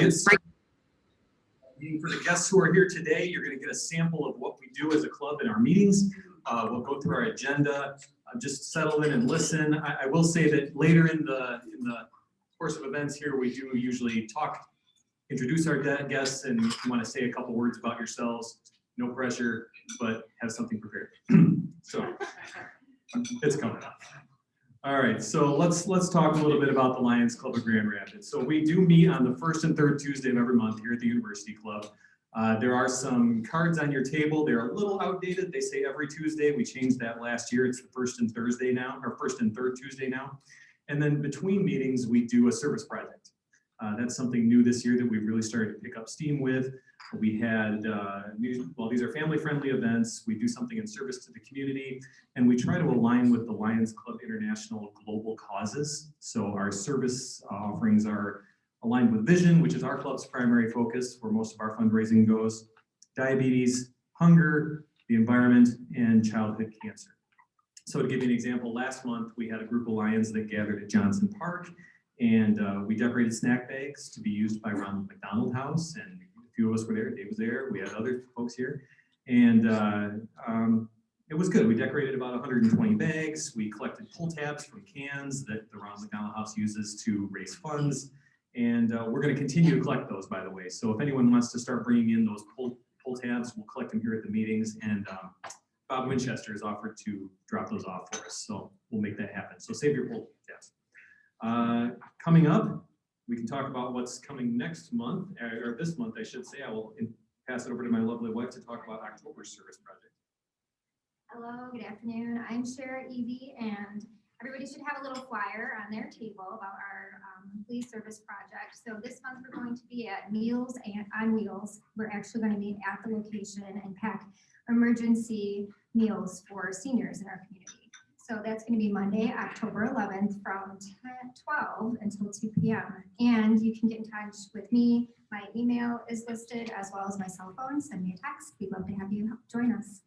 get started. For the guests who are here today, you're going to get a sample of what we do as a club in our meetings. We'll go through our agenda. Just settle in and listen. I will say that later in the course of events here, we do usually introduce our guests, and if you want to say a couple words about yourselves, no pressure, but have something prepared. So it's coming up. All right, so let's talk a little bit about the Lions Club of Grand Rapids. So we do meet on the first and third Tuesday of every month here at the University Club. There are some cards on your table. They're a little outdated. They say every Tuesday. We changed that last year. It's the first and Thursday now, or first and third Tuesday now. And then between meetings, we do a service project. That's something new this year that we really started to pick up steam with. We had, these are family-friendly events. We do something in service to the community, and we try to align with the Lions Club International global causes. So our service offerings are aligned with vision, which is our club's primary focus, where most of our fundraising goes, diabetes, hunger, the environment, and childhood cancer. So to give you an example, last month we had a group of Lions that gathered at Johnson Park, and we decorated snack bags to be used by Ronald McDonald House, and a few of us were there. Dave was there. We had other folks here, and it was good. We decorated about 120 bags. We collected pull tabs from cans that the Ronald McDonald House uses to raise funds, and we're going to continue to collect those, by the way. So if anyone wants to start bringing in those pull tabs, we'll collect them here at the meetings, and Bob Winchester has offered to drop those off for us, so we'll make that happen. So save your pull tabs. Coming up, we can talk about what's coming next month, or this month, I should say. I will pass it over to my lovely wife to talk about October's service project. Hello, good afternoon. I'm Shara Abvi, and everybody should have a little flyer on their table about our monthly service project. So this month we're going to be at Meals and on Wheels. We're actually going to be at the location and pack emergency meals for seniors in our community. So that's going to be Monday, October 11th from 12 until 2 p.m. And you can get in touch with me. My email is listed as well as my cell phone. Send me a text. We'd love to have you join us.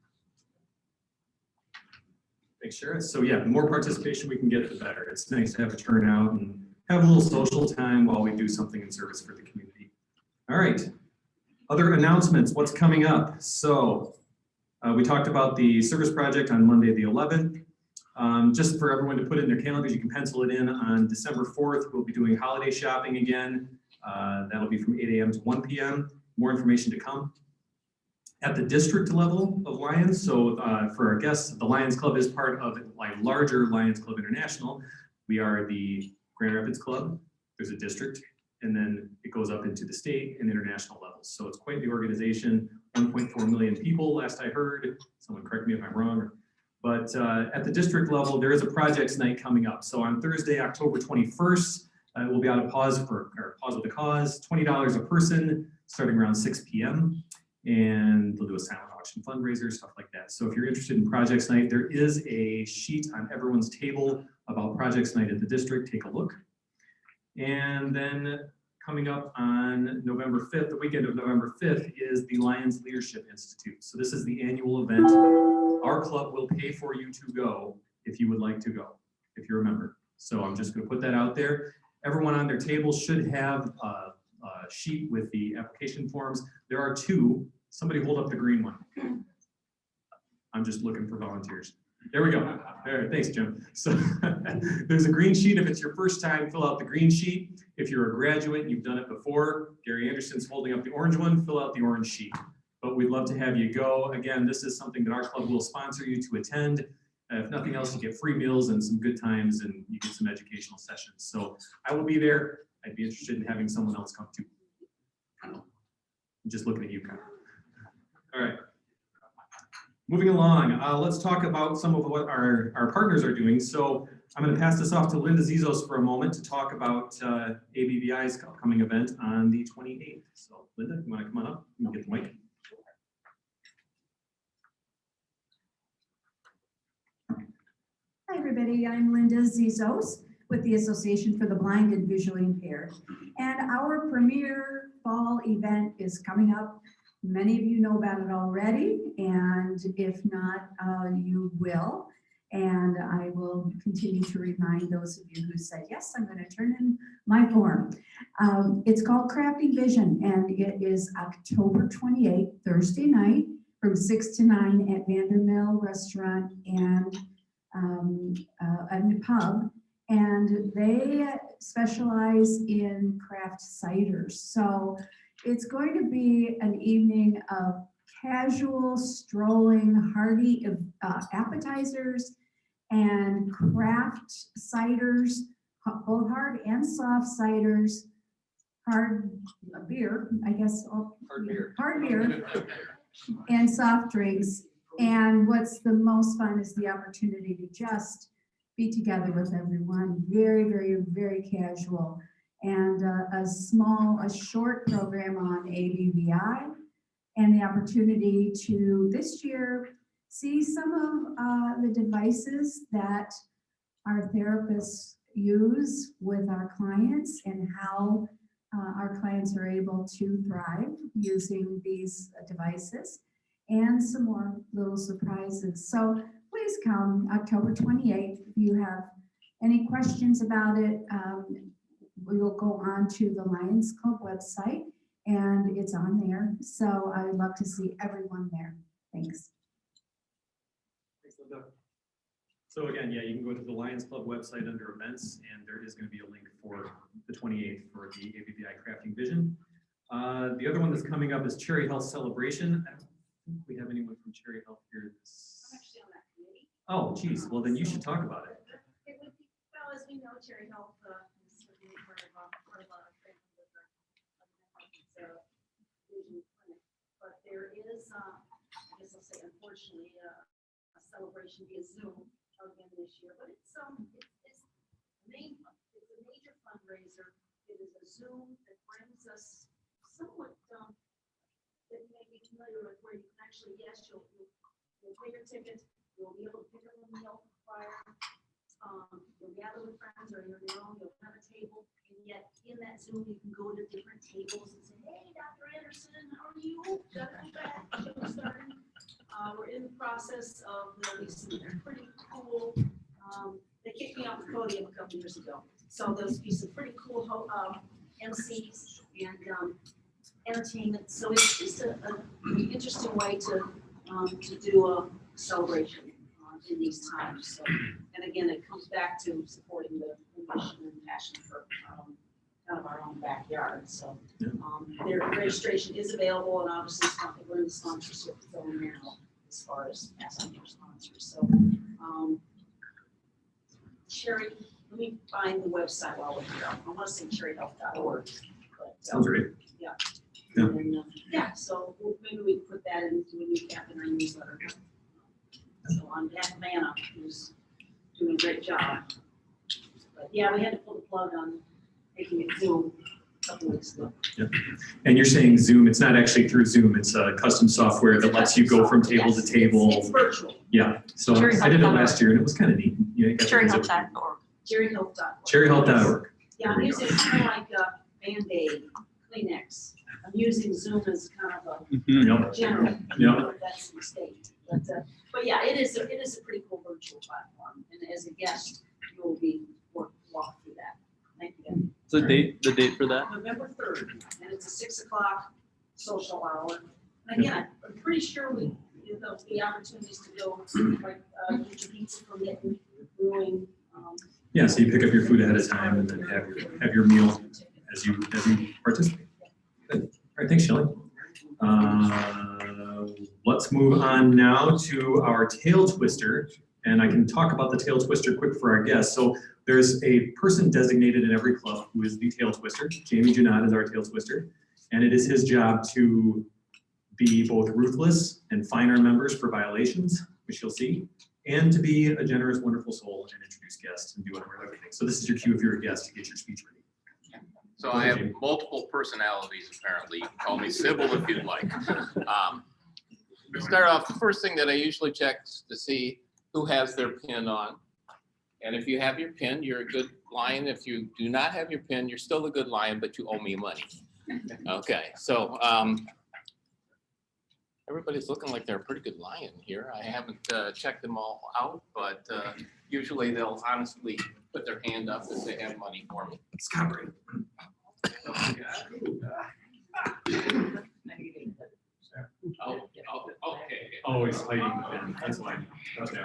Thanks, Shara. So yeah, the more participation we can get, the better. It's nice to have a turnout and have a little social time while we do something in service for the community. All right, other announcements, what's coming up? So we talked about the service project on Monday the 11th. Just for everyone to put in their calendars, you can pencil it in on December 4th. We'll be doing holiday shopping again. That'll be from 8 a.m. to 1 p.m. More information to come. At the district level of Lions, so for our guests, the Lions Club is part of a larger Lions Club International. We are the Grand Rapids Club. There's a district, and then it goes up into the state and international levels. So it's quite the organization. 1.4 million people, last I heard. Someone correct me if I'm wrong. But at the district level, there is a projects night coming up. So on Thursday, October 21st, we'll be out of Pause with a Cause, $20 a person, starting around 6 p.m. And they'll do a silent auction fundraiser, stuff like that. So if you're interested in Projects Night, there is a sheet on everyone's table about Projects Night at the district. Take a look. And then coming up on November 5th, the weekend of November 5th, is the Lions Leadership Institute. So this is the annual event. Our club will pay for you to go if you would like to go, if you're a member. So I'm just going to put that out there. Everyone on their table should have a sheet with the application forms. There are two. Somebody hold up the green one. I'm just looking for volunteers. There we go. All right, thanks, Jim. So there's a green sheet. If it's your first time, fill out the green sheet. If you're a graduate and you've done it before, Gary Anderson's holding up the orange one, fill out the orange sheet. But we'd love to have you go. Again, this is something that our club will sponsor you to attend. If nothing else, you get free meals and some good times, and you get some educational sessions. So I will be there. I'd be interested in having someone else come too. I'm just looking at you, Kyle. All right. Moving along, let's talk about some of what our partners are doing. So I'm going to pass this off to Linda Zizos for a moment to talk about ABVI's upcoming event on the 28th. So Linda, you want to come on up and get the mic? Hi everybody, I'm Linda Zizos with the Association for the Blind and Visually Impaired. And our premier fall event is coming up. Many of you know about it already, and if not, you will. And I will continue to remind those of you who said, yes, I'm going to turn in my form. It's called Crafting Vision, and it is October 28th, Thursday night, from 6 to 9 at Vandermill Restaurant and pub. And they specialize in craft ciders. So it's going to be an evening of casual, strolling, hearty appetizers and craft ciders, both hard and soft ciders, hard beer, I guess. Hard beer and soft drinks. And what's the most fun is the opportunity to just be together with everyone. Very, very, very casual. And a short program on ABVI, and the opportunity to this year see some of the devices that our therapists use with our clients and how our clients are able to thrive using these devices, and some more little surprises. So please come October 28th. If you have any questions about it, we will go on to the Lions Club website and it's on there. So I would love to see everyone there. Thanks. Thanks, Linda. So again, yeah, you can go to the Lions Club website under events, and there is going to be a link for the 28th for the ABVI Crafting Vision. The other one that's coming up is Cherry Health Celebration. I don't think we have anyone from Cherry Health here. I'm actually on that committee. Oh, geez. Well, then you should talk about it. It would be, well, as we know, Cherry Health is certainly part of our vision clinic. But there is, I guess I'll say, unfortunately, a celebration via Zoom again this year. But it's a major fundraiser. It is a Zoom that brings us somewhat that you may be familiar with, where you can actually, yes, you'll pay your ticket, you'll be able to pick up a meal prior, you'll gather with friends or you're your own, you'll have a table, and yet in that Zoom you can go to different tables and say, hey, Dr. Anderson, how are you? Got back, show starting. We're in the process of releasing some pretty cool, they kicked me off the podium a couple years ago. So there'll be some pretty cool MCs and entertainment. So it's just an interesting way to do a celebration in these times. So, and again, it comes back to supporting the mission and passion for kind of our own backyard. So their registration is available, and obviously we're in the sponsorship zone now as far as asking for sponsors. So Cherry, let me find the website while we're here. I want to say cherryhealth.org. Sounds great. Yeah. Yeah. And, so maybe we can put that into a new cap in our newsletter. So on behalf of Anna, who's doing a great job. But yeah, we had to pull the plug on making it Zoom a couple weeks ago. Yeah. And you're saying Zoom, it's not actually through Zoom, it's a custom software that lets you go from table to table. It's virtual. Yeah, so I did it last year and it was kind of neat. Cherryhealth.org. Cherryhealth.org. Yeah, I'm using kind of like a Band-Aid, Kleenex. I'm using Zoom as kind of a general. That's a mistake. But yeah, it is a pretty cool virtual platform. And as a guest, you will be walk through that. Thank you. So the date for that? November 3rd, and it's a 6 o'clock social hour. And again, I'm pretty sure there'll be opportunities to go like get your pizza from it, brewing. Yeah, so you pick up your food ahead of time and then have your meal as you participate. Good. All right, thanks, Shelley. Let's move on now to our tail twister, and I can talk about the tail twister quick for our guests. So there's a person designated in every club who is the tail twister. Jamie Junot is our tail twister, and it is his job to be both ruthless and fine our members for violations, which you'll see, and to be a generous, wonderful soul and introduce guests and do everything. So this is your cue if you're a guest to get your speech ready. So I have multiple personalities, apparently. You can call me Sybil if you'd like. To start off, the first thing that I usually check is to see who has their pin on. And if you have your pin, you're a good lion. If you do not have your pin, you're still a good lion, but you owe me money. Okay, so Everybody's looking like they're a pretty good lion here. I haven't checked them all out, but usually they'll honestly put their hand up if they have money for me. Scott, right? Okay. Always hiding. That's why. Okay.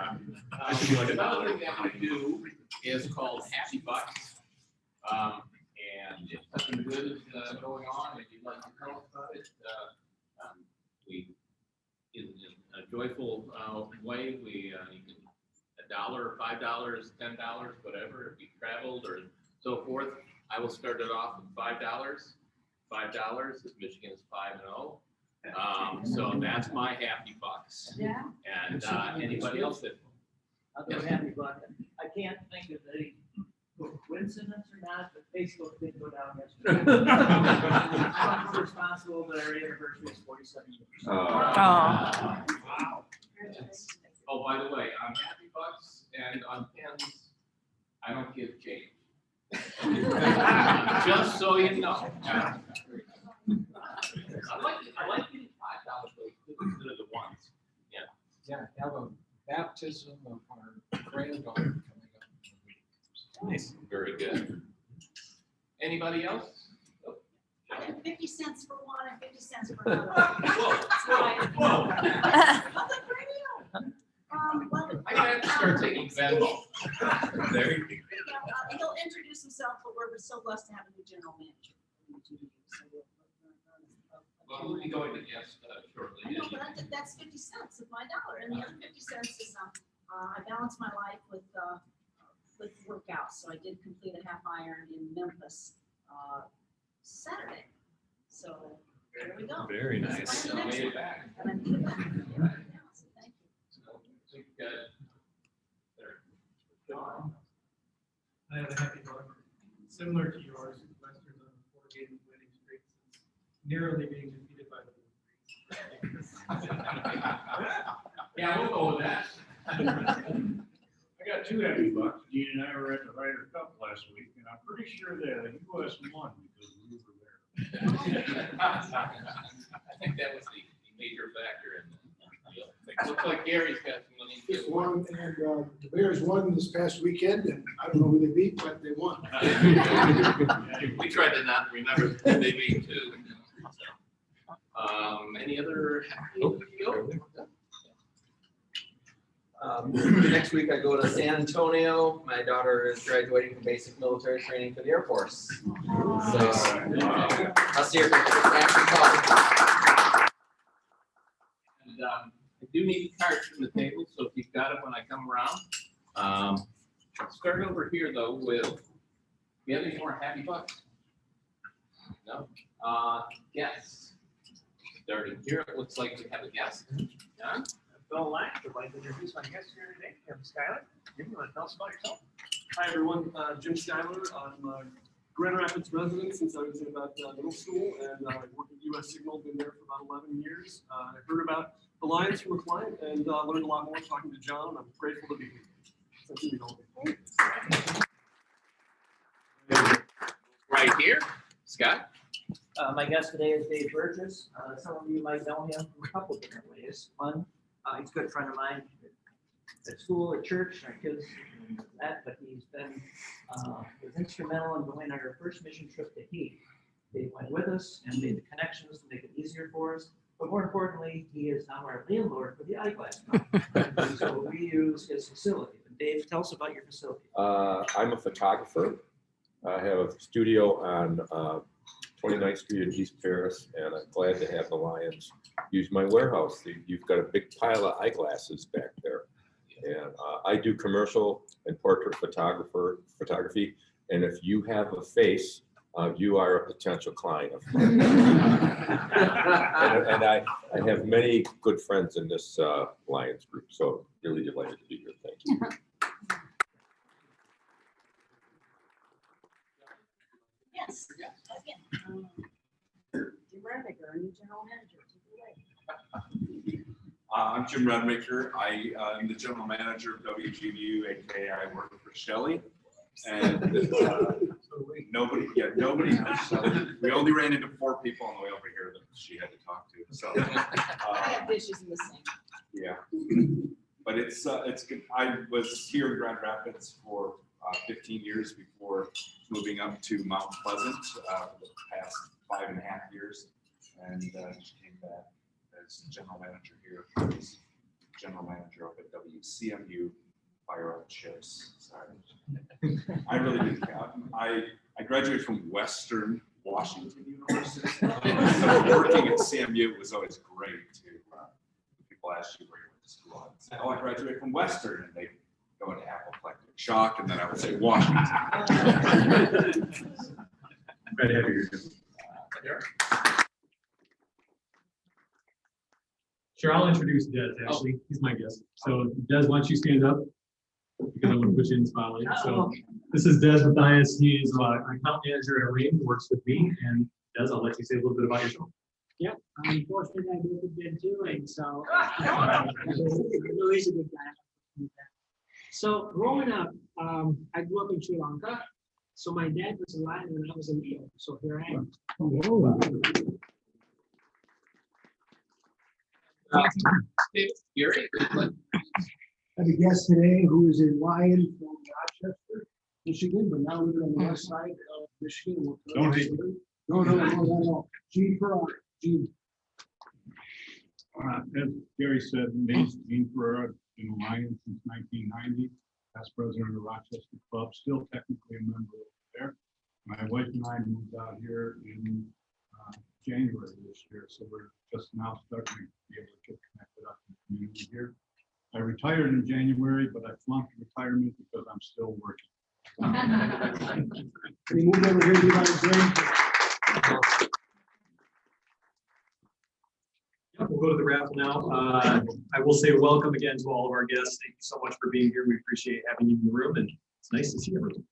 I should be like a Another dollar. thing that we do is called Happy Bucks. And if something good is going on, if you'd like to tell us about it, we, in a joyful way, we, you can $1 or $5, $10, whatever, if you traveled or so forth. I will start it off with $5. $5 is Michigan is 5-0. So that's my Happy Bucks. Yeah. And anybody else that, I'll go Happy Buck. I can't think of any coincidence or not, but Facebook did go down yesterday. I'm responsible, but our anniversary is 47 years. wow. Oh, by the way, on Happy Bucks and on pins, I don't give change. Just so you know. I like getting $5 instead of the ones. Yeah, have a baptism of our granddaughter coming up. Nice. Very good. Anybody else? Oh, I have 50 cents for one and 50 cents for another. Whoa. Public radio. Well, I gotta start taking Venmo. There you go. He'll introduce himself, but we're so blessed to have a new general manager. Well, we'll be going to guest shortly. I know, but that's 50 cents of my dollar, and the other 50 cents is, I balance my life with workouts, so I did complete a half iron in Memphis, Saturday. So, there we go. Very That's nice. the next Made one. it back. And I made it back. Yeah, so thank you. So, think, there. John? I have a happy dog, similar to yours, Western on a 4-game winning streak, since narrowly being defeated by the Blue Jays. Yeah, we'll go with that. I got 2 happy bucks. Gene and I were at the Ryder Cup last week, and I'm pretty sure that the U.S. won because we were there. I think that was the major factor in the deal. It looks like Gary's got some money. Just won, and the Bears won this past weekend, and I don't know who they beat, but they won. We tried to not remember who they beat too. Any other? Next week I go to San Antonio. My daughter is graduating from basic military training for the Air Force. So I'll see her after college. And I do need cards from the table, so if you've got it when I come around. Start over here though with, do you have any more happy bucks? No? Guests. Starting here, it looks like we have a guest. John? Bill Lack, I'd like to introduce my guest here today, Kevin Schuyler. Jim, you want to tell us about yourself? Hi, everyone. Jim Schuyler. I'm a Grand Rapids resident since I was in about middle school, and I worked at US Signal, been there for about 11 years. I heard about the Lions from a client and learned a lot more talking to John. I'm grateful to be here. Thank you. Right here, Scott. My guest today is Dave Burgess. Some of you might know him from a couple different ways. One, he's a good friend of mine at school, at church, our kids, and that, but he's been was instrumental in going on our first mission trip to Haiti. They went with us and made the connections to make it easier for us. But more importantly, he is now our landlord for the eyeglass company. So we use his facility. Dave, tell us about your facility. I'm a photographer. I have a studio on 29th Street in East Paris, and I'm glad to have the Lions use my warehouse. You've got a big pile of eyeglasses back there. And I do commercial and portrait photography. And if you have a face, you are a potential client of mine. and I have many good friends in this Lions group, so really delighted to be here. Thank you. Yes, again. Jim Radmaker, our new general manager. Take it away. I'm Jim Redmaker. I am the general manager of WGVU, aka I work for Shelley. And nobody we only ran into 4 people on the way over here that she had to talk to, so. I have dishes in the sink. Yeah, but it's good. I was here in Grand Rapids for 15 years before moving up to Mount Pleasant for the past 5.5 years, and just came back as general manager here. General manager up at WCMU Fire Out Ships. Sorry, I really didn't count. I graduated from Western Washington University, so working at CMU was always great too. People ask you where you went to school, I'd say, oh, I graduated from Western, and they go into apoplectic shock, and then I would say Washington. Glad to have you here. Sure, I'll introduce Des, actually. He's my guest. So Des, why don't you stand up? Because I want to put you in spotlight. So this is Des Mathias. He is an account manager at Arrain, who works with me. And Des, I'll let you say a little bit about yourself. Yep, unfortunately, I both have been doing so. I know he's a good guy. So growing up, I grew up in Sri Lanka. So my dad was alive when I was a little. So here I am. Gary? I have a guest today who is in Lyon from Rochester, Michigan, but now living on the west side of Michigan. Don't hate No. Gene Ferrara. Gene. As Gary said, Gene Ferrara, been in Lyon since 1990, past president of Rochester Club, still technically a member there. My wife and I moved out here in January this year, so we're just now starting to be able to get connected up in the community here. I retired in January, but I flunked retirement because I'm still working. Can you move over here, do that again? We'll go to the raffle now. I will say welcome again to all of our guests. Thank you so much for being here. We appreciate having you in the room, and it's nice to see everyone.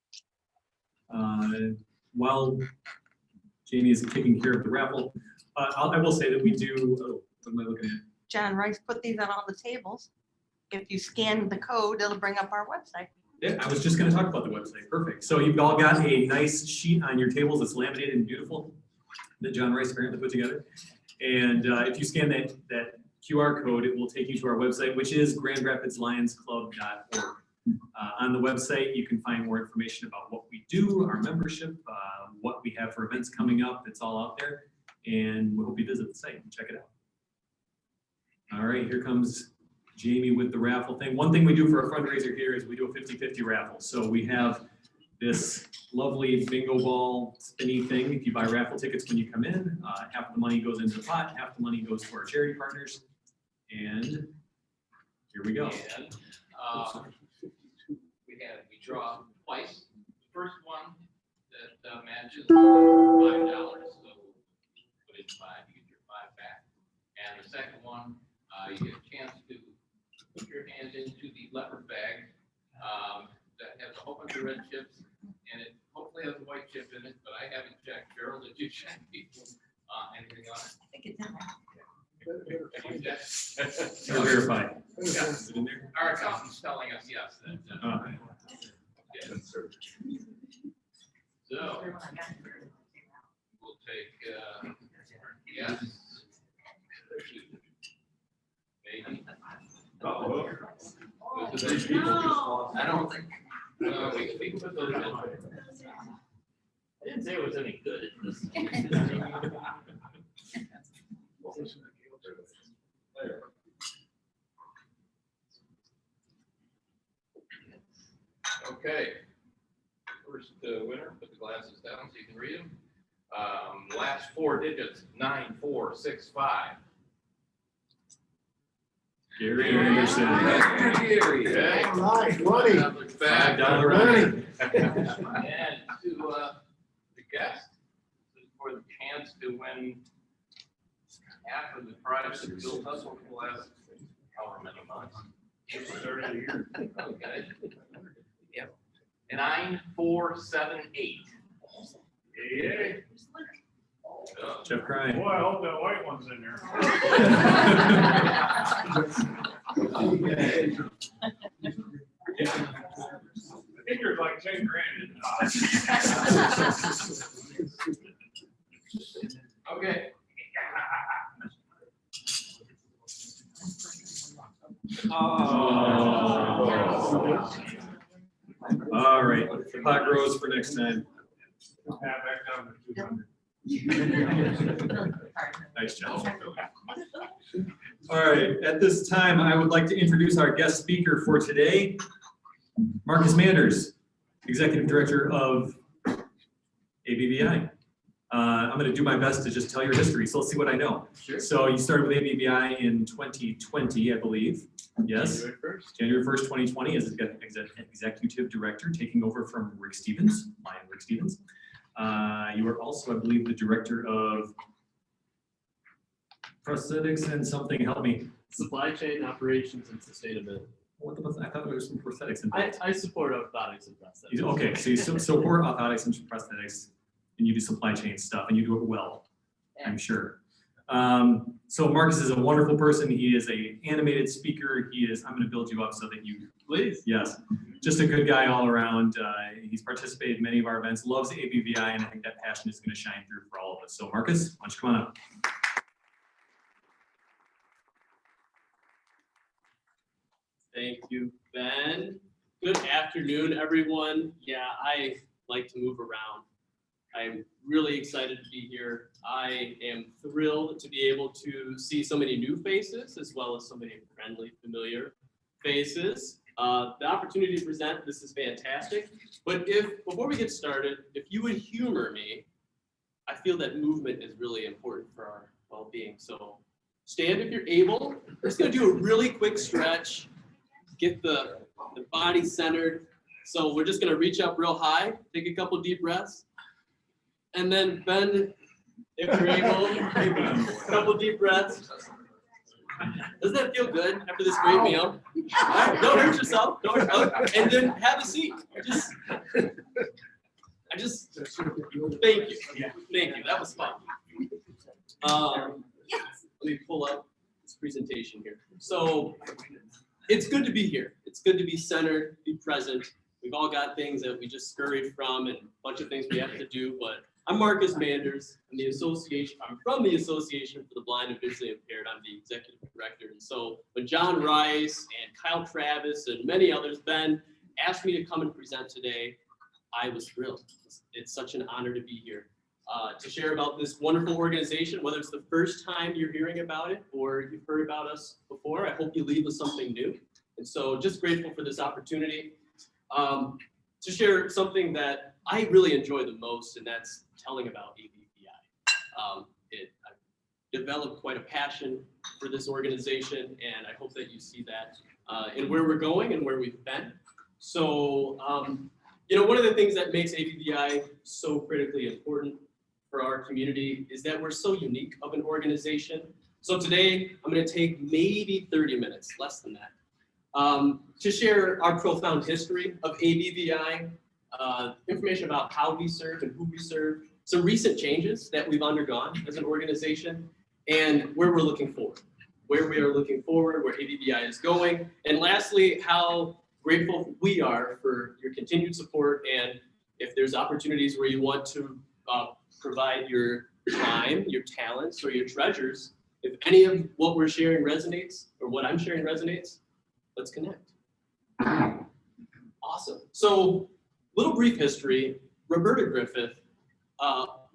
While Jamie is taking care of the raffle, I will say that we do, what am I looking at? John Rice put these on all the tables. If you scan the code, it'll bring up our website. Yeah, I was just gonna talk about the website. Perfect. So you've all got a nice sheet on your tables that's laminated and beautiful that John Rice apparently put together. And if you scan that QR code, it will take you to our website, which is grandrapidslionsclub.org. On the website, you can find more information about what we do, our membership, what we have for events coming up. It's all out there. And we hope you visit the site and check it out. All right, here comes Jamie with the raffle thing. One thing we do for a fundraiser here is we do a 50-50 raffle. So we have this lovely bingo ball spinny thing. If you buy raffle tickets when you come in, half the money goes into the pot, half the money goes to our charity partners. And here we go. And we draw twice. The first one that matches $5, so put in 5, you get your 5 back. And the second one, you get a chance to put your hand into the leopard bag that has a whole bunch of red chips, and it hopefully has a white chip in it, but I haven't checked. Cheryl, did you check people? Anything on it? I think it's in there. Have you checked? Or verify. Yeah. Is it in there? Our accountant's telling us yes. That, yes. So we'll take yes. Maybe. Uh-oh. No. I don't think. We can put those in. I didn't say it was any good. Okay. First winner, put the glasses down so you can read them. Last 4 digits, 9465. Gary Anderson. Okay. All right, money. $5 money. And to the guest, for the chance to win half of the prize that Bill Hustle for the last however many months. Okay. Yep. 9478. Yeah. Jeff crying. Boy, I hope that white one's in there. speaker's like 10 grand. Okay. All right, pot grows for next time. Back down to 200. Nice job. All right, at this time, I would like to introduce our guest speaker for today, Marcus Manders, Executive Director of ABVI. I'm going to do my best to just tell your history, so let's see what I know. Sure. So you started with ABVI in 2020, I believe. Yes. January 1st, 2020, as Executive Director, taking over from Rick Stevens, Lion Rick Stevens. You are also, I believe, the Director of Prosthetics and something, help me. Supply chain operations and sustainability. What the, I thought there was some prosthetics and I support orthotics and prosthetics. Okay, so you support orthotics and prosthetics, and you do supply chain stuff, and you do it well, I'm sure. So Marcus is a wonderful person. He is an animated speaker. He is, I'm going to build you up so that you, Please. yes, just a good guy all around. He's participated in many of our events, loves ABVI, and I think that passion is going to shine through for all of us. So Marcus, why don't you come on up? Thank you, Ben. Good afternoon, everyone. Yeah, I like to move around. I'm really excited to be here. I am thrilled to be able to see so many new faces as well as so many friendly, familiar faces. The opportunity to present, this is fantastic. But before we get started, if you would humor me, I feel that movement is really important for our well-being. So stand if you're able. We're just gonna do a really quick stretch, get the body centered. So we're just gonna reach up real high, take a couple deep breaths, and then bend if you're able. A couple deep breaths. Doesn't that feel good after this great meal? All right, don't hurt yourself. Don't hurt yourself. And then have a seat. I just thank you. Thank you. That was fun. Let me pull up this presentation here. So it's good to be here. It's good to be centered, be present. We've all got things that we just scurried from and a bunch of things we have to do, but I'm Marcus Manders. I'm from the Association for the Blind and Visually Impaired. I'm the executive director. And so when John Rice and Kyle Travis and many others, Ben, asked me to come and present today, I was thrilled. It's such an honor to be here to share about this wonderful organization, whether it's the first time you're hearing about it or you've heard about us before. I hope you leave with something new. And so just grateful for this opportunity to share something that I really enjoy the most, and that's telling about ABVI. I've developed quite a passion for this organization, and I hope that you see that in where we're going and where we've been. So, one of the things that makes ABVI so critically important for our community is that we're so unique of an organization. So today, I'm going to take maybe 30 minutes, less than that, to share our profound history of ABVI, information about how we serve and who we serve, some recent changes that we've undergone as an organization, and where we're looking forward, where ABVI is going, and lastly, how grateful we are for your continued support, and if there's opportunities where you want to provide your time, your talents, or your treasures, if any of what we're sharing resonates, or what I'm sharing resonates, let's connect. Awesome. So, little brief history, Roberta Griffith,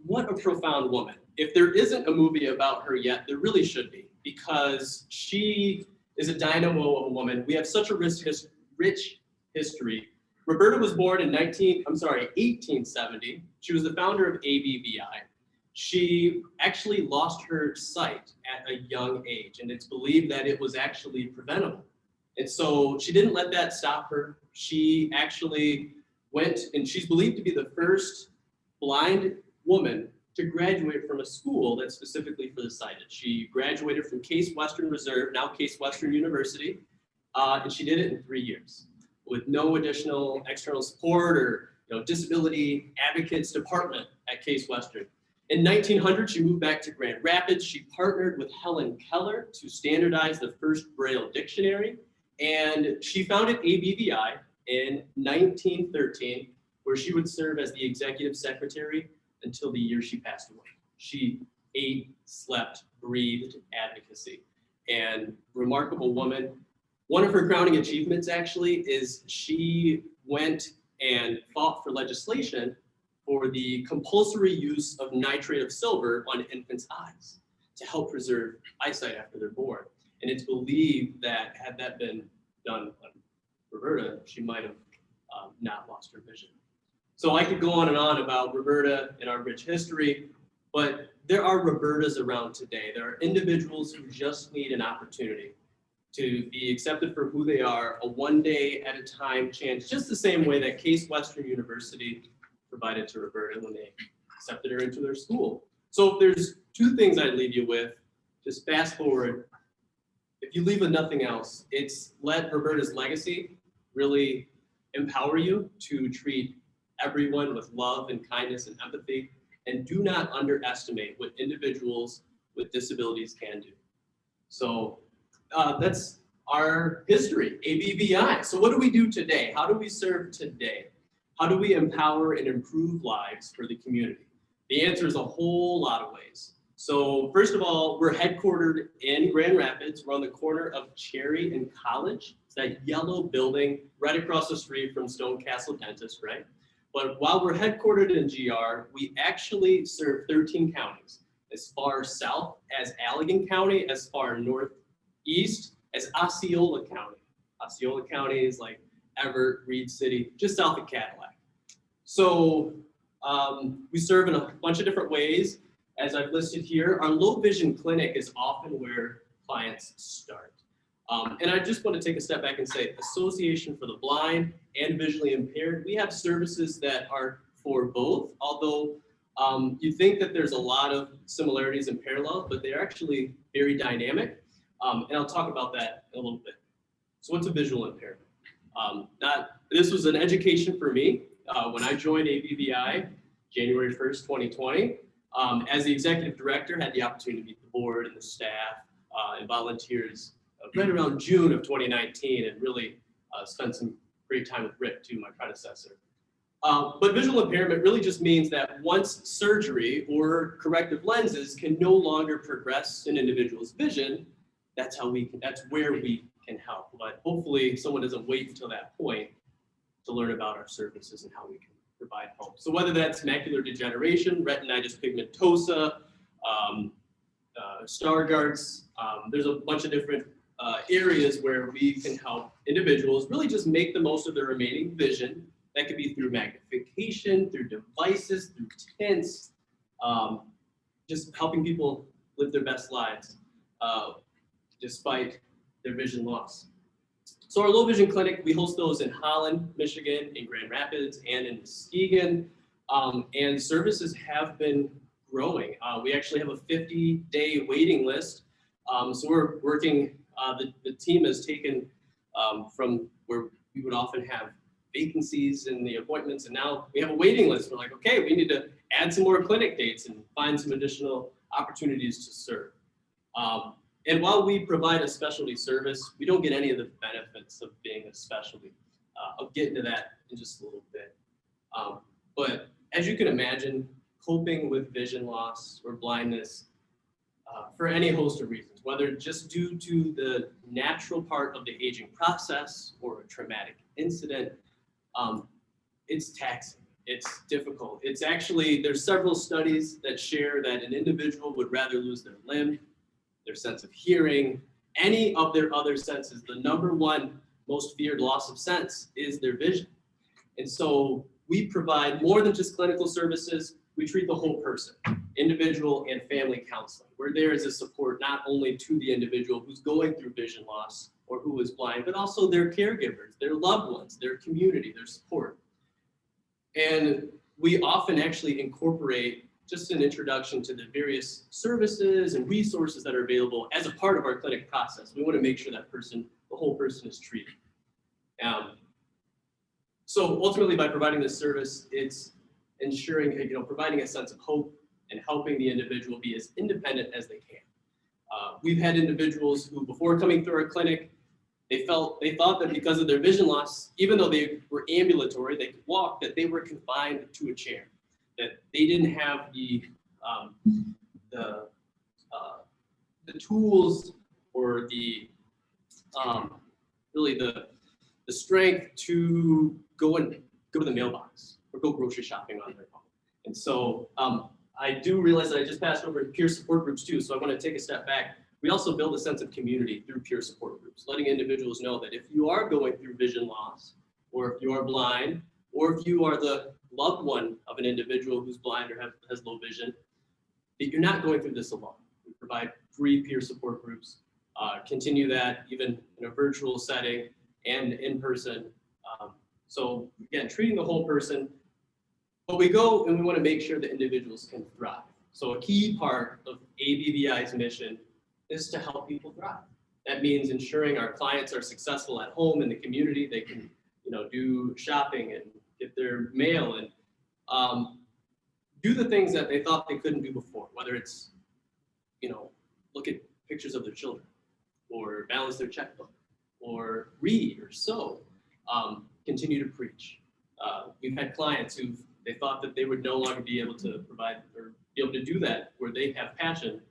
what a profound woman. If there isn't a movie about her yet, there really should be, because she is a dynamo of a woman. We have such a rich history. Roberta was born in 1870. She was the founder of ABVI. She actually lost her sight at a young age, and it's believed that it was actually preventable. And so she didn't let that stop her. She actually went, and she's believed to be the first blind woman to graduate from a school that's specifically for the sighted. She graduated from Case Western Reserve, now Case Western University, and she did it in 3 years with no additional external support or disability advocates department at Case Western. In 1900, she moved back to Grand Rapids. She partnered with Helen Keller to standardize the first Braille dictionary, and she founded ABVI in 1913, where she would serve as the executive secretary until the year she passed away. She ate, slept, breathed advocacy, and remarkable woman. One of her crowning achievements actually is she went and fought for legislation for the compulsory use of nitrate of silver on infants' eyes to help preserve eyesight after they're born. And it's believed that had that been done on Roberta, she might have not lost her vision. So I could go on and on about Roberta and our rich history, but there are Robertas around today. There are individuals who just need an opportunity to be accepted for who they are, a one day at a time chance, just the same way that Case Western University provided to Roberta when they accepted her into their school. So if there's two things I'd leave you with, just fast forward. If you leave with nothing else, it's let Roberta's legacy really empower you to treat everyone with love and kindness and empathy, and do not underestimate what individuals with disabilities can do. So that's our history, ABVI. So what do we do today? How do we serve today? How do we empower and improve lives for the community? The answer is a whole lot of ways. So first of all, we're headquartered in Grand Rapids. We're on the corner of Cherry and College. It's that yellow building right across the street from Stone Castle Dentist, right? But while we're headquartered in GR, we actually serve 13 counties, as far south as Allegan County, as far northeast as Osceola County. Osceola County is like Everett, Reed City, just south of Cadillac. So we serve in a bunch of different ways. As I've listed here, our low vision clinic is often where clients start. And I just want to take a step back and say, Association for the Blind and Visually Impaired, we have services that are for both, although you think that there's a lot of similarities and parallels, but they're actually very dynamic. And I'll talk about that in a little bit. So what's a visual impairment? This was an education for me when I joined ABVI, January 1st, 2020. As the executive director, had the opportunity to meet the board and the staff and volunteers right around June of 2019, and really spent some great time with Rick, too, my predecessor. But visual impairment really just means that once surgery or corrective lenses can no longer progress an individual's vision, that's where we can help. But hopefully someone doesn't wait until that point to learn about our services and how we can provide help. So whether that's macular degeneration, retinitis pigmentosa, Stargardt's, there's a bunch of different areas where we can help individuals really just make the most of their remaining vision. That could be through magnification, through devices, through tints, just helping people live their best lives despite their vision loss. So our low vision clinic, we host those in Holland, Michigan, in Grand Rapids, and in Muskegon. And services have been growing. We actually have a 50-day waiting list. So we're working, the team has taken from where we would often have vacancies in the appointments, and now we have a waiting list. We're like, okay, we need to add some more clinic dates and find some additional opportunities to serve. And while we provide a specialty service, we don't get any of the benefits of being a specialty. I'll get into that in just a little bit. But as you can imagine, coping with vision loss or blindness for any host of reasons, whether just due to the natural part of the aging process or a traumatic incident, it's taxing, it's difficult. It's actually, there's several studies that share that an individual would rather lose their limb, their sense of hearing, any of their other senses. The number one most feared loss of sense is their vision. And so we provide more than just clinical services. We treat the whole person, individual and family counseling. We're there as a support not only to the individual who's going through vision loss or who is blind, but also their caregivers, their loved ones, their community, their support. And we often actually incorporate just an introduction to the various services and resources that are available as a part of our clinic process. We want to make sure that person, the whole person, is treated. So ultimately, by providing this service, it's ensuring, providing a sense of hope and helping the individual be as independent as they can. We've had individuals who, before coming through our clinic, They thought that because of their vision loss, even though they were ambulatory, they could walk, that they were confined to a chair, that they didn't have the tools or the really the strength to go to the mailbox or go grocery shopping on their own. And so I do realize that I just passed over to peer support groups too, so I want to take a step back. We also build a sense of community through peer support groups, letting individuals know that if you are going through vision loss, or if you are blind, or if you are the loved one of an individual who's blind or has low vision, that you're not going through this alone. We provide free peer support groups, continue that even in a virtual setting and in person. So again, treating the whole person, but we go and we want to make sure that individuals can thrive. So a key part of ABVI's mission is to help people thrive. That means ensuring our clients are successful at home in the community. They can, do shopping and get their mail and do the things that they thought they couldn't do before, whether it's, look at pictures of their children, or balance their checkbook, or read or sew, continue to preach. We've had clients they thought that they would no longer be able to provide or be able to do that, where they have passion.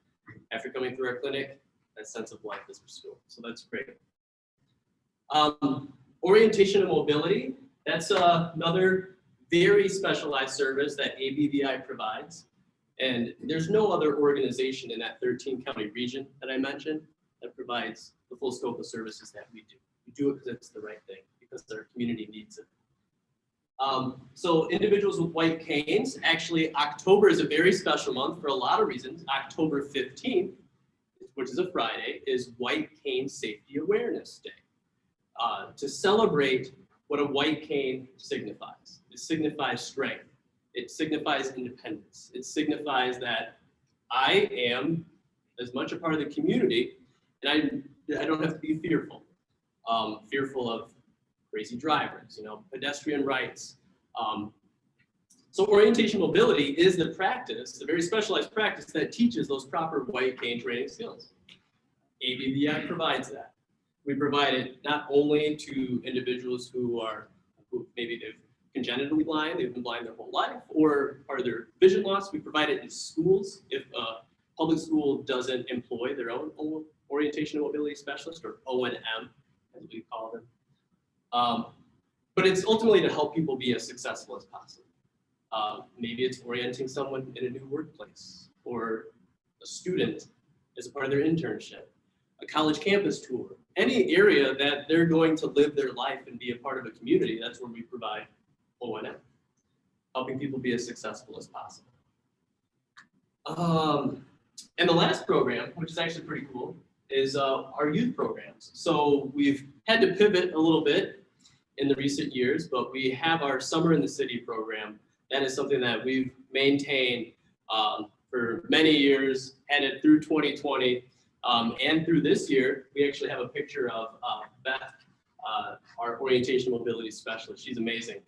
After coming through our clinic, that sense of life is restored. So that's great. Orientation and mobility, that's another very specialized service that ABVI provides. And there's no other organization in that 13-county region that I mentioned that provides the full scope of services that we do. We do it because it's the right thing, because our community needs it. So individuals with white canes, actually October is a very special month for a lot of reasons. October 15th, which is a Friday, is White Cane Safety Awareness Day. To celebrate what a white cane signifies. It signifies strength. It signifies independence. It signifies that I am as much a part of the community, and I don't have to be fearful. Fearful of crazy drivers, pedestrian rights. So orientation mobility is the practice, the very specialized practice that teaches those proper white cane training skills. ABVI provides that. We provide it not only to individuals who maybe they've congenitally blind, they've been blind their whole life, or part of their vision loss. We provide it in schools if a public school doesn't employ their own orientation and mobility specialist, or O&M, as we call them. But it's ultimately to help people be as successful as possible. Maybe it's orienting someone in a new workplace, or a student as a part of their internship, a college campus tour, any area that they're going to live their life and be a part of a community. That's where we provide O&M, helping people be as successful as possible. And the last program, which is actually pretty cool, is our youth programs. So we've had to pivot a little bit in the recent years, but we have our Summer in the City program. That is something that we've maintained for many years, headed through 2020, and through this year. We actually have a picture of Beth, our orientation mobility specialist. She's amazing.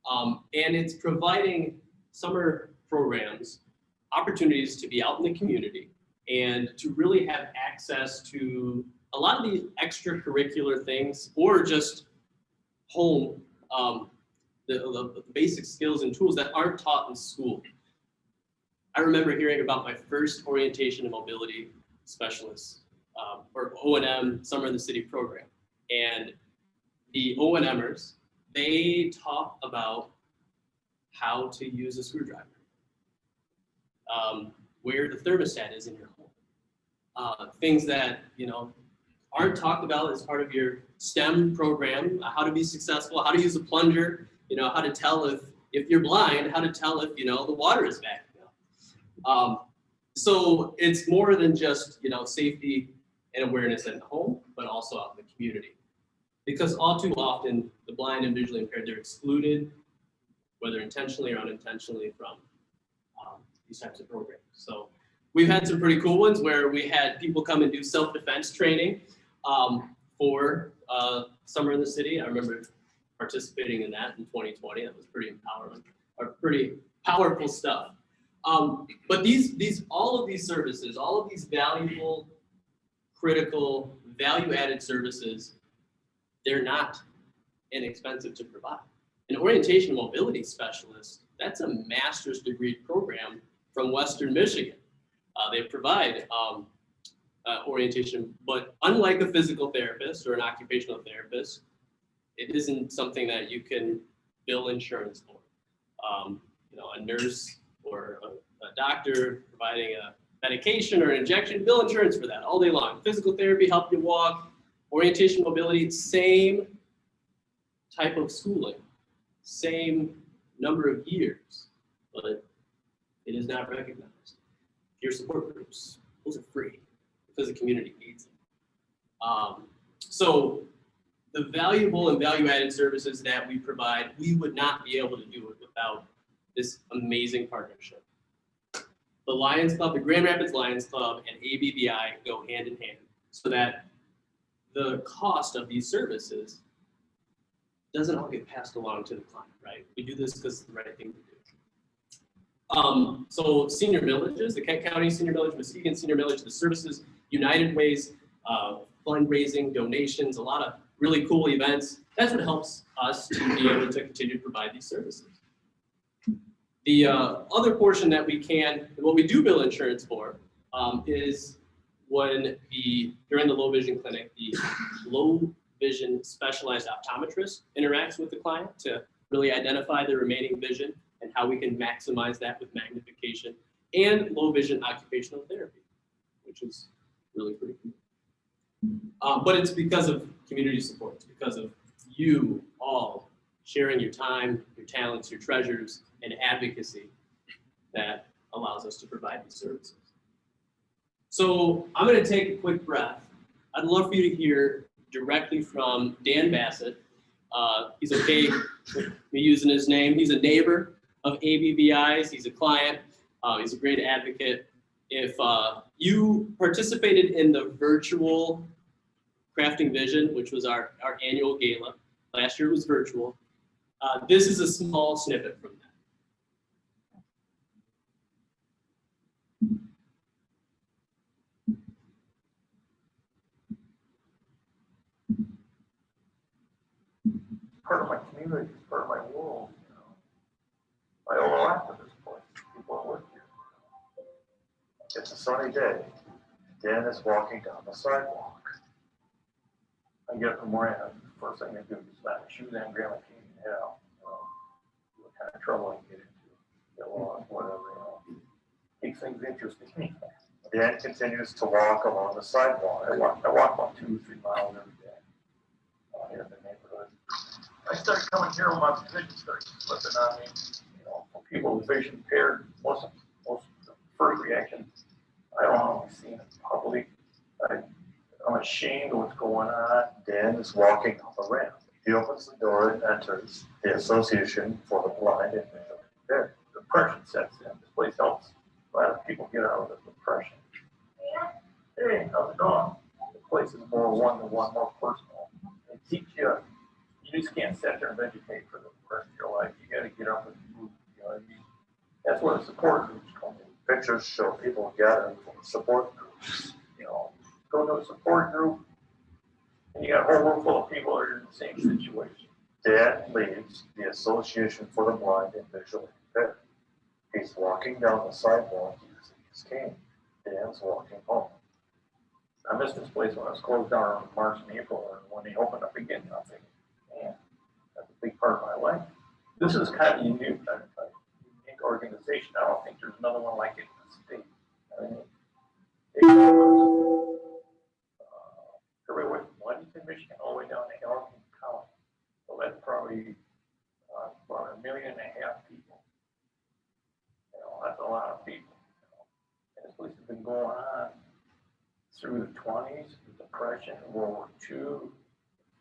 And it's providing summer programs, opportunities to be out in the community and to really have access to a lot of these extracurricular things, or just home, the basic skills and tools that aren't taught in school. I remember hearing about my first orientation and mobility specialist, or O&M Summer in the City program. And the O&Mers, they talk about how to use a screwdriver, where the thermostat is in your home, things that aren't talked about as part of your STEM program, how to be successful, how to use a plunger, how to tell if you're blind, how to tell if the water is back. So it's more than just safety and awareness at home, but also out in the community. Because all too often, the blind and visually impaired, they're excluded, whether intentionally or unintentionally, from these types of programs. So we've had some pretty cool ones where we had people come and do self-defense training for Summer in the City. I remember participating in that in 2020. That was pretty empowering, or pretty powerful stuff. But all of these services, all of these valuable, critical, value-added services they're not inexpensive to provide. An orientation and mobility specialist, that's a master's degree program from Western Michigan. They provide orientation, but unlike a physical therapist or an occupational therapist, it isn't something that you can bill insurance for. A nurse or a doctor providing a medication or an injection, bill insurance for that all day long. Physical therapy, help you walk, orientation, mobility, same type of schooling, same number of years, but it is not recognized. Peer support groups, those are free because the community needs them. So the valuable and value-added services that we provide, we would not be able to do it without this amazing partnership. The Lions Club, the Grand Rapids Lions Club and ABVI go hand in hand so that the cost of these services doesn't all get passed along to the client, right? We do this because it's the right thing to do. So senior villages, the Kent County Senior Village, Muskegon Senior Village, the services, United Ways, fundraising, donations, a lot of really cool events. That's what helps us to be able to continue to provide these services. The other portion that we can, what we do bill insurance for, is when during the low vision clinic, the low vision specialized optometrist interacts with the client to really identify the remaining vision and how we can maximize that with magnification, and low vision occupational therapy, which is really pretty cool. But it's because of community support. It's because of you all sharing your time, your talents, your treasures, and advocacy that allows us to provide these services. So I'm going to take a quick breath. I'd love for you to hear directly from Dan Bassett. He's okay with me using his name. He's a neighbor of ABVI's. He's a client. He's a great advocate. If you participated in the virtual Crafting Vision, which was our annual gala, last year it was virtual, this is a small snippet from that. Part of my community, it's part of my world, you know. I overlap with this place, people that work here. It's a sunny day. Dan is walking down the sidewalk. I get from where I am, first thing I do is slap my shoes and grab my cane and head out. What kind of trouble I can get into, get along, whatever, you know. Keeps things interesting me. Dan continues to walk along the sidewalk. I walk about 2 or 3 miles every day here in the neighborhood. I started coming here when my vision started slipping on me. You know, for people with vision impaired, most of the first reaction, I don't want to be seen in public. I'm ashamed of what's going on. Dan is walking up a ramp. He opens the door and enters the Association for the Blind and Visually Impaired. Depression sets in. This place helps a lot of people get out of the depression. Hey, how's it going? The place is more one-to-one, more personal. They teach you. You just can't sit there and vegetate for the rest of your life. You got to get up and move. You know what I mean? That's where the support groups come in. Pictures show people gathering from support groups. You know, go to a support group, and you got a whole room full of people that are in the same situation. Dan leads the Association for the Blind and Visually Impaired. He's walking down the sidewalk using his cane. Dan's walking home. I missed this place when it was closed down in March and April, and when they opened up again, I think, man, that's a big part of my life. This is kind of unique, unique organization. I don't think there's another one like it in the state. I mean, everywhere from Ludington, Michigan, all the way down to Elgin County. So that's probably about 1.5 million people. You know, that's a lot of people. You know. And this place has been going on through the 20s, the Depression, World War II,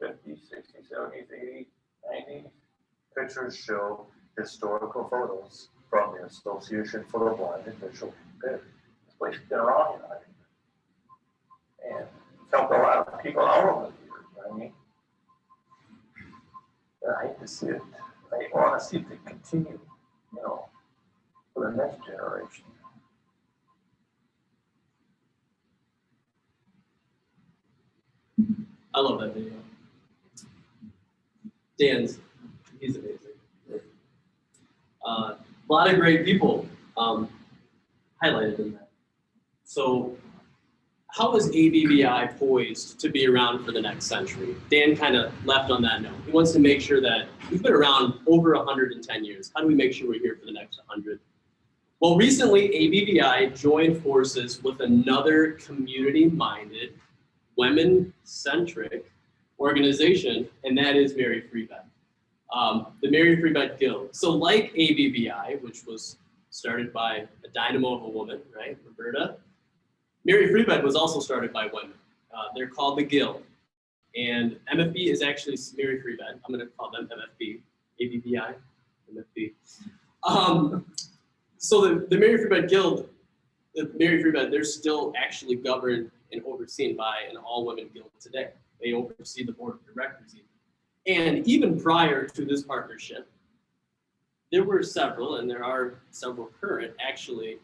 50s, 60s, 70s, 80s, 90s. Pictures show historical photos from the Association for the Blind and Visually Impaired. This place has been around, you know, and it's helped a lot of people out over the years, you know what I mean? And I hate to see it. I want to see it continue, you know, for the next generation. I love that video. He's amazing. A lot of great people highlighted in that. So how is ABVI poised to be around for the next century? Dan kind of left on that note. He wants to make sure that we've been around over 110 years. How do we make sure we're here for the next 100? Well, recently ABVI joined forces with another community-minded, women-centric organization, and that is Mary Free Bed. The Mary Free Bed Guild. So like ABVI, which was started by a dynamo of a woman, right, Roberta, Mary Free Bed was also started by women. They're called the Guild. And MFB is actually Mary Free Bed. I'm gonna call them MFB, ABVI, MFB. So the Mary Free Bed Guild, the Mary Free Bed, they're still actually governed and overseen by an all-women guild today. They oversee the board of directors even. And even prior to this partnership, there were several, and there are several current, actually,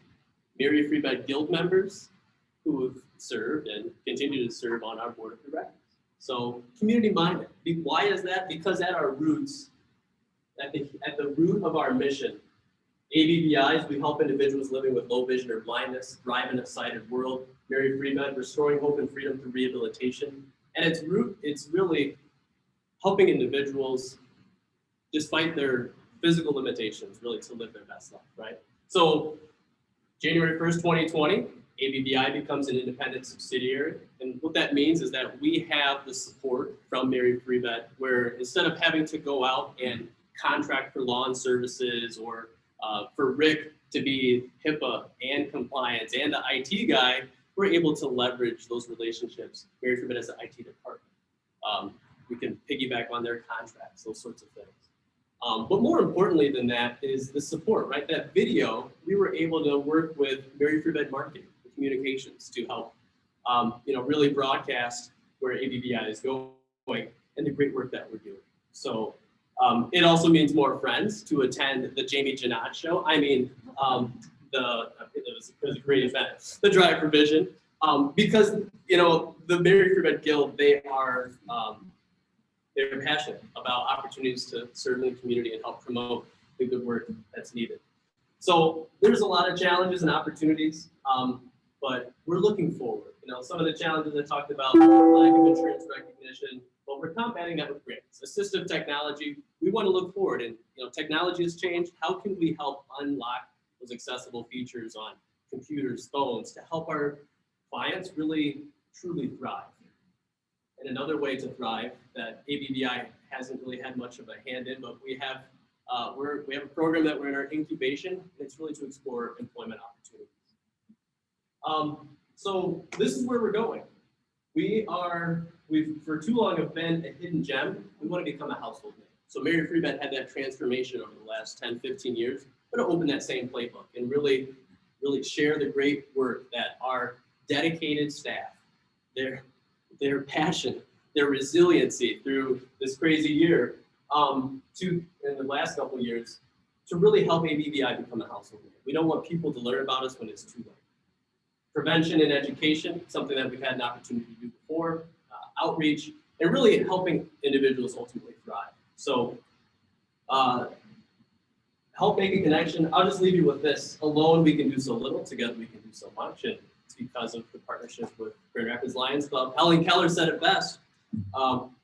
Mary Free Bed Guild members who have served and continue to serve on our board of directors. So community-minded. Why is that? Because at our roots, at the root of our mission, ABVIs, we help individuals living with low vision or blindness thrive in a sighted world. Mary Free Bed, restoring hope and freedom through rehabilitation. And its root, it's really helping individuals, despite their physical limitations, really to live their best life, right? So January 1st, 2020, ABVI becomes an independent subsidiary. And what that means is that we have the support from Mary Free Bed, where instead of having to go out and contract for lawn services or for Rick to be HIPAA and compliance and the IT guy, we're able to leverage those relationships. Mary Free Bed has an IT department. We can piggyback on their contracts, those sorts of things. But more importantly than that is the support, right? That video, we were able to work with Mary Free Bed marketing, communications to help, really broadcast where ABVI is going and the great work that we're doing. So it also means more friends to attend the Jamie Janot show. I mean, it was a great event, the Drive for Vision, because, the Mary Free Bed Guild, they're passionate about opportunities to serve in the community and help promote the good work that's needed. So there's a lot of challenges and opportunities, but we're looking forward. Some of the challenges I talked about, lack of insurance recognition, but we're combating that with grants. Assistive technology, we want to look forward, and technology has changed. How can we help unlock those accessible features on computers, phones, to help our clients really truly thrive? And another way to thrive that ABVI hasn't really had much of a hand in, but we have a program that we're in our incubation. It's really to explore employment opportunities. So this is where we're going. We've for too long have been a hidden gem. We want to become a household name. So Mary Free Bed had that transformation over the last 10, 15 years. We're going to open that same playbook and really share the great work that our dedicated staff, their passion, their resiliency through this crazy year, in the last couple of years, to really help ABVI become a household name. We don't want people to learn about us when it's too late. Prevention and education, something that we've had an opportunity to do before, outreach, and really helping individuals ultimately thrive. So help make a connection. I'll just leave you with this. Alone, we can do so little. Together, we can do so much. And it's because of the partnership with Grand Rapids Lions Club. Helen Keller said it best.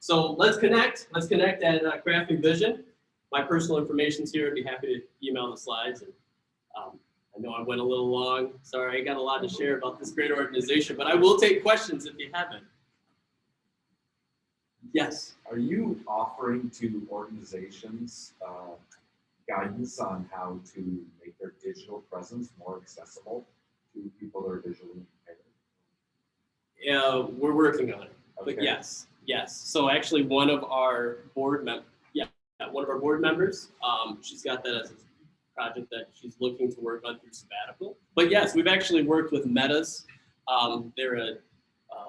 So let's connect. Let's connect at Crafting Vision. My personal information's here. I'd be happy to email the slides. And I know I went a little long. Sorry, I got a lot to share about this great organization, but I will take questions if you haven't. Yes. Are you offering to organizations guidance on how to make their digital presence more accessible to people that are visually impaired? Yeah, we're working on it. Okay. But yes. So actually, one of our board members, she's got that as a project that she's looking to work on through sabbatical. But yes, we've actually worked with Metas. They're a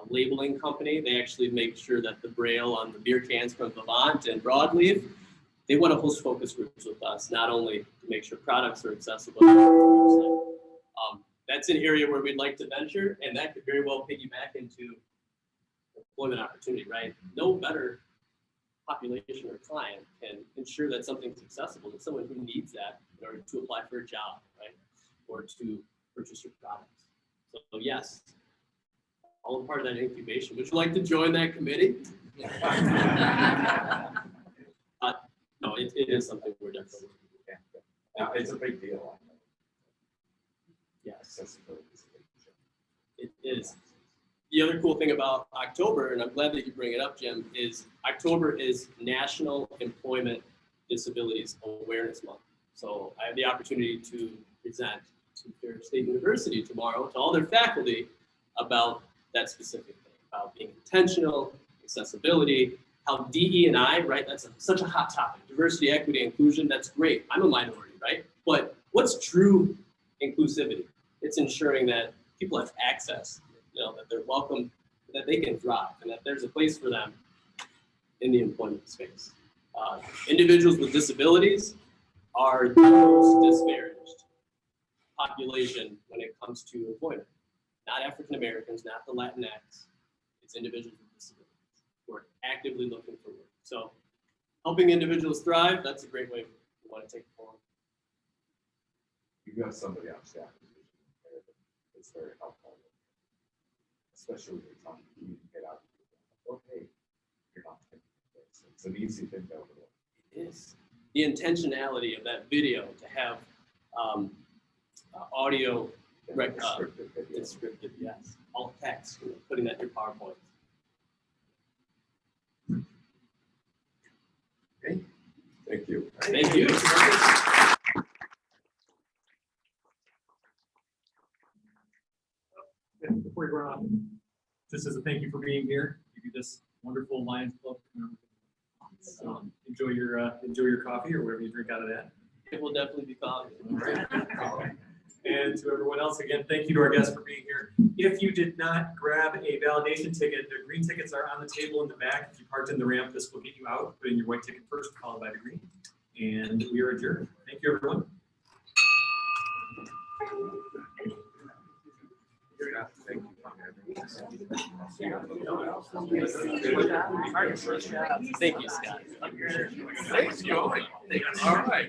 labeling company. They actually make sure that the Braille on the beer cans from Vivant and Broadleaf, they want to host focus groups with us, not only to make sure products are accessible. That's an area where we'd like to venture, and that could very well piggyback into employment opportunity, right? No better population or client can ensure that something's accessible to someone who needs that in order to apply for a job, right? Or to purchase your products. So yes, all a part of that incubation. Would you like to join that committee? No, it is something we're definitely. Now, it's a big deal. Yes, Accessibility is a big deal. it is. The other cool thing about October, and I'm glad that you bring it up, Jim, is October is National Employment Disabilities Awareness Month. So I have the opportunity to present to Fair State University tomorrow to all their faculty about that specific thing, about being intentional, accessibility, how DE&I, right? That's such a hot topic. Diversity, equity, inclusion, that's great. I'm a minority, right? But what's true inclusivity? It's ensuring that people have access, that they're welcome, that they can thrive, and that there's a place for them in the employment space. Individuals with disabilities are the most disparaged population when it comes to employment. Not African Americans, not the Latinx, it's individuals with disabilities who are actively looking for work. So helping individuals thrive, that's a great way we want to take it forward. You have somebody on staff who's impaired, it's very helpful. Especially when you're trying to get out. Okay, you're not taking this. It's an easy thing to overlook. It is. The intentionality of that video to have audio, it's scripted, yes. All text, putting that in your PowerPoint. Okay, thank you. Thank you. Before you run off, just as a thank you for being here, give you this wonderful Lions Club. So enjoy your coffee or whatever you drink out of that. It will definitely be coffee. And to everyone else, again, thank you to our guests for being here. If you did not grab a validation ticket, the green tickets are on the table in the back. If you parked in the ramp, this will get you out. Put in your white ticket first, followed by the green. And we are adjourned. Thank you, everyone. Thank you, Scott. Thank you. All right.